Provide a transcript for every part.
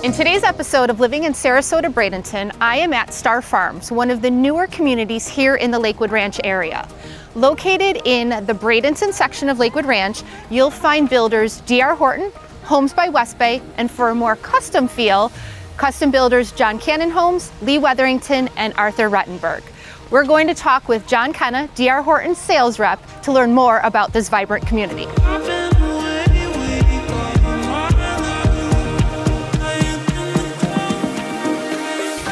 In today's episode of Living in Sarasota, Bradenton, I am at Star Farms, one of the newer communities here in the Lakewood Ranch area. Located in the Bradenton section of Lakewood Ranch, you'll find builders D.R. Horton, Homes by West Bay, and for a more custom feel, custom builders John Kenna Homes, Lee Weatherington, and Arthur Rettenberg. We're going to talk with John Kenna, D.R. Horton's sales rep, to learn more about this vibrant community.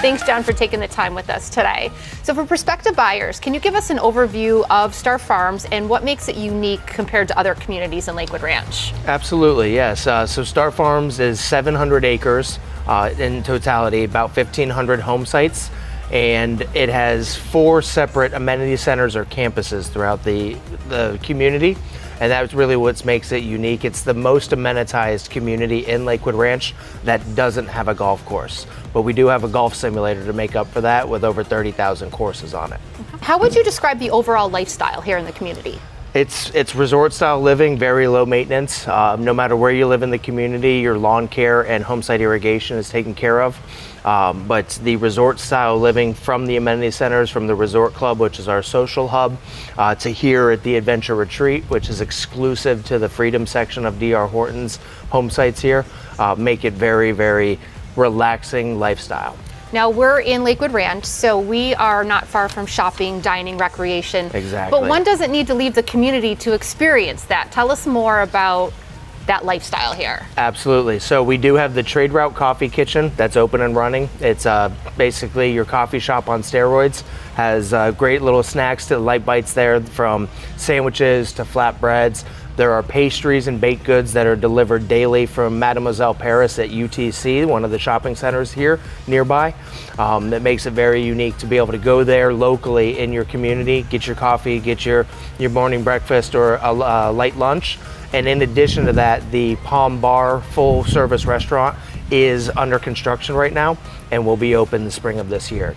Thanks, John, for taking the time with us today. So for prospective buyers, can you give us an overview of Star Farms and what makes it unique compared to other communities in Lakewood Ranch? Absolutely, yes. So Star Farms is 700 acres in totality, about 1,500 home sites, and it has 4 separate amenity centers or campuses throughout the community. And that's really what makes it unique. It's the most amenitized community in Lakewood Ranch that doesn't have a golf course. But we do have a golf simulator to make up for that with over 30,000 courses on it. How would you describe the overall lifestyle here in the community? It's resort style living, very low maintenance. No matter where you live in the community, your lawn care and home site irrigation is taken care of. But the resort style living from the amenity centers, from the resort club, which is our social hub, to here at the Adventure Retreat, which is exclusive to the Freedom section of D.R. Horton's home sites here, make it very, very relaxing lifestyle. Now we're in Lakewood Ranch, so we are not far from shopping, dining, recreation. Exactly. But one doesn't need to leave the community to experience that. Tell us more about that lifestyle here. Absolutely. So we do have the Trade Route Coffee Kitchen that's open and running. It's basically your coffee shop on steroids. Has great little snacks to light bites there, from sandwiches to flatbreads. There are pastries and baked goods that are delivered daily from Mademoiselle Paris at UTC, one of the shopping centers here nearby. That makes it very unique to be able to go there locally in your community, get your coffee, get your morning breakfast or a light lunch. And in addition to that, the Palm Bar full service restaurant is under construction right now and will be open the spring of this year.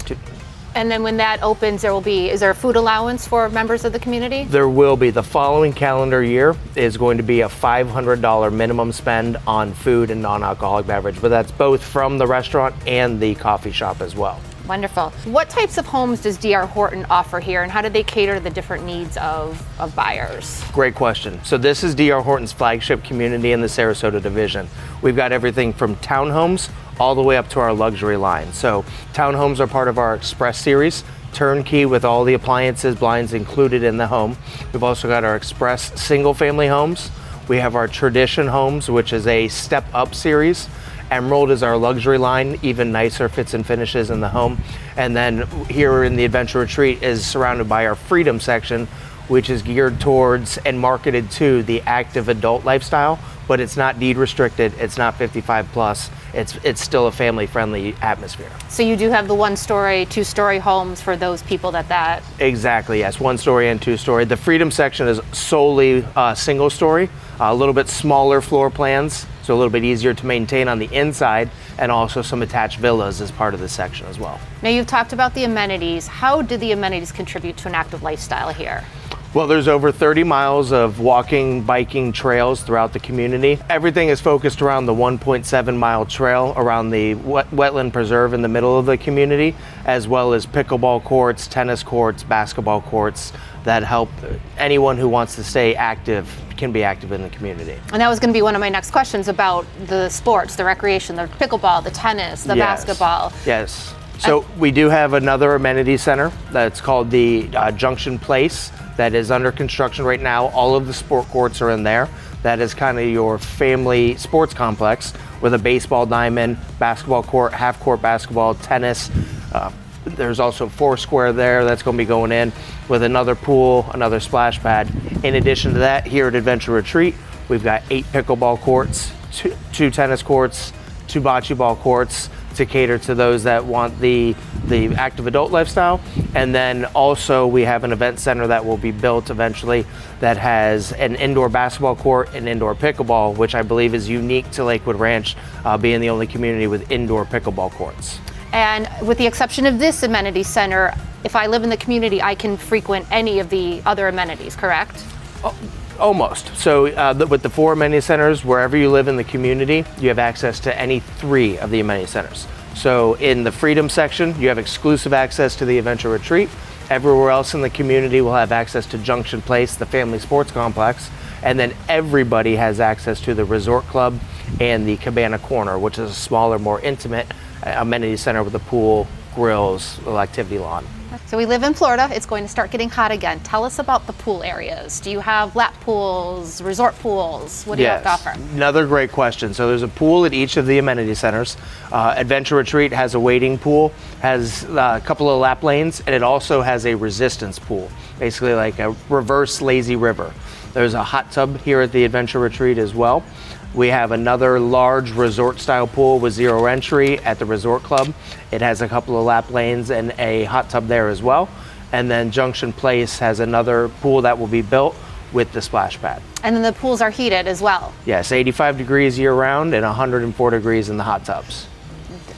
And then when that opens, is there a food allowance for members of the community? There will be. The following calendar year is going to be a $500 minimum spend on food and non-alcoholic beverage, but that's both from the restaurant and the coffee shop as well. Wonderful. What types of homes does D.R. Horton offer here, and how do they cater to the different needs of buyers? Great question. So this is D.R. Horton's flagship community in the Sarasota division. We've got everything from townhomes all the way up to our luxury line. So townhomes are part of our Express series, turnkey with all the appliances, blinds included in the home. We've also got our Express single family homes. We have our Tradition homes, which is a step up series. Emerald is our luxury line, even nicer fits and finishes in the home. And then here in the Adventure Retreat is surrounded by our Freedom section, which is geared towards and marketed to the active adult lifestyle, but it's not deed restricted, it's not 55 plus, it's still a family friendly atmosphere. So you do have the 1-story, 2-story homes for those people that... Exactly, yes, 1-story and 2-story. The Freedom section is solely single story, a little bit smaller floor plans, so a little bit easier to maintain on the inside, and also some attached villas as part of this section as well. Now you've talked about the amenities. How do the amenities contribute to an active lifestyle here? Well, there's over 30 miles of walking, biking trails throughout the community. Everything is focused around the 1.7 mile trail around the wetland preserve in the middle of the community, as well as pickleball courts, tennis courts, basketball courts that help anyone who wants to stay active can be active in the community. And that was going to be one of my next questions about the sports, the recreation, the pickleball, the tennis, the basketball. Yes. So we do have another amenity center that's called the Junction Place that is under construction right now. All of the sport courts are in there. That is kind of your family sports complex with a baseball diamond, basketball court, half court basketball, tennis. There's also Foursquare there that's going to be going in with another pool, another splash pad. In addition to that, here at Adventure Retreat, we've got 8 pickleball courts, 2 tennis courts, 2 bocce ball courts to cater to those that want the active adult lifestyle. And then also we have an event center that will be built eventually that has an indoor basketball court and indoor pickleball, which I believe is unique to Lakewood Ranch, being the only community with indoor pickleball courts. And with the exception of this amenity center, if I live in the community, I can frequent any of the other amenities, correct? Almost. So with the 4 amenity centers, wherever you live in the community, you have access to any 3 of the amenity centers. So in the Freedom section, you have exclusive access to the Adventure Retreat. Everywhere else in the community will have access to Junction Place, the family sports complex, and then everybody has access to the Resort Club and the Cabana Corner, which is a smaller, more intimate amenity center with a pool, grills, little activity lawn. So we live in Florida. It's going to start getting hot again. Tell us about the pool areas. Do you have lap pools, resort pools? What do you have to offer? Another great question. So there's a pool at each of the amenity centers. Adventure Retreat has a wading pool, has a couple of lap lanes, and it also has a resistance pool, basically like a reverse lazy river. There's a hot tub here at the Adventure Retreat as well. We have another large resort style pool with 0 entry at the Resort Club. It has a couple of lap lanes and a hot tub there as well. And then Junction Place has another pool that will be built with the splash pad. And then the pools are heated as well. Yes, 85 degrees year round and 104 degrees in the hot tubs.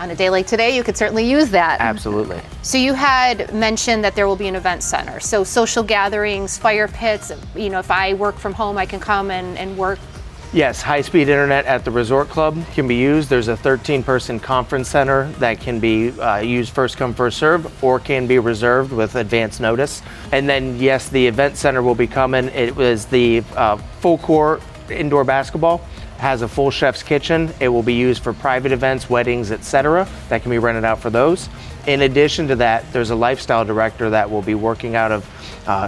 On a day like today, you could certainly use that. Absolutely. So you had mentioned that there will be an event center. So social gatherings, fire pits, if I work from home, I can come and work. Yes, high-speed internet at the Resort Club can be used. There's a 13-person conference center that can be used first come, first serve, or can be reserved with advance notice. And then, yes, the event center will be coming. It was the full court indoor basketball, has a full chef's kitchen. It will be used for private events, weddings, etc. That can be rented out for those. In addition to that, there's a lifestyle director that will be working out of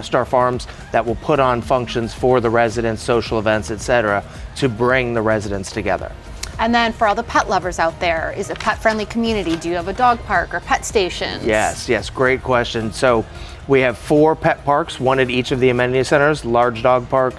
Star Farms that will put on functions for the residents, social events, etc., to bring the residents together. And then for all the pet lovers out there, is it pet-friendly community? Do you have a dog park or pet stations? Yes, great question. So we have 4 pet parks, 1 at each of the amenity centers, large dog park,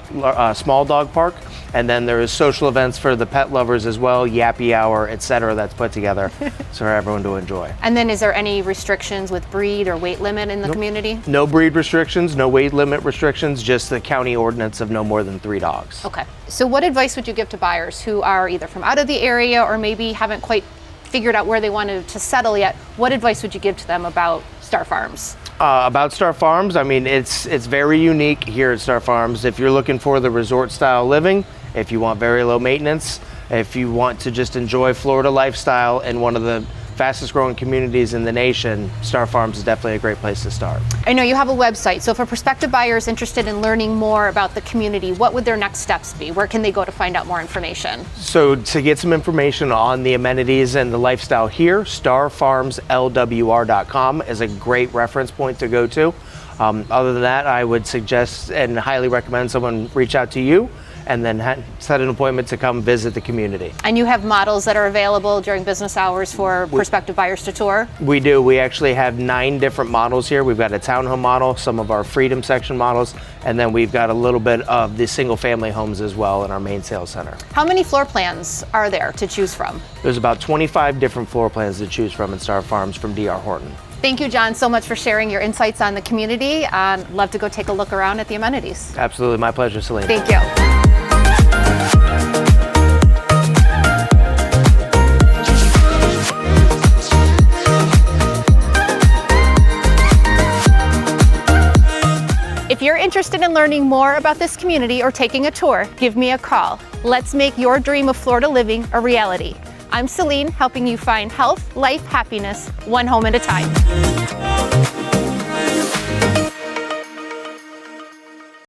small dog park, and then there is social events for the pet lovers as well, yappy hour, etc. that's put together so for everyone to enjoy. And then is there any restrictions with breed or weight limit in the community? No breed restrictions, no weight limit restrictions, just the county ordinance of no more than 3 dogs. Okay. So what advice would you give to buyers who are either from out of the area or maybe haven't quite figured out where they wanted to settle yet? What advice would you give to them about Star Farms? About Star Farms, I mean, it's very unique here at Star Farms. If you're looking for the resort style living, if you want very low maintenance, if you want to just enjoy Florida lifestyle in one of the fastest growing communities in the nation, Star Farms is definitely a great place to start. I know you have a website, so if a prospective buyer is interested in learning more about the community, what would their next steps be? Where can they go to find out more information? So to get some information on the amenities and the lifestyle here, starfarmslwr.com is a great reference point to go to. Other than that, I would suggest and highly recommend someone reach out to you and then set an appointment to come visit the community. And you have models that are available during business hours for prospective buyers to tour? We do. We actually have 9 different models here. We've got a townhome model, some of our Freedom section models, and then we've got a little bit of the single family homes as well in our main sales center. How many floor plans are there to choose from? There's about 25 different floor plans to choose from in Star Farms from D.R. Horton. Thank you, John, so much for sharing your insights on the community. I'd love to go take a look around at the amenities. Absolutely. My pleasure, Celine. Thank you. If you're interested in learning more about this community or taking a tour, give me a call. Let's make your dream of Florida living a reality. I'm Celine, helping you find health, life, happiness, one home at a time.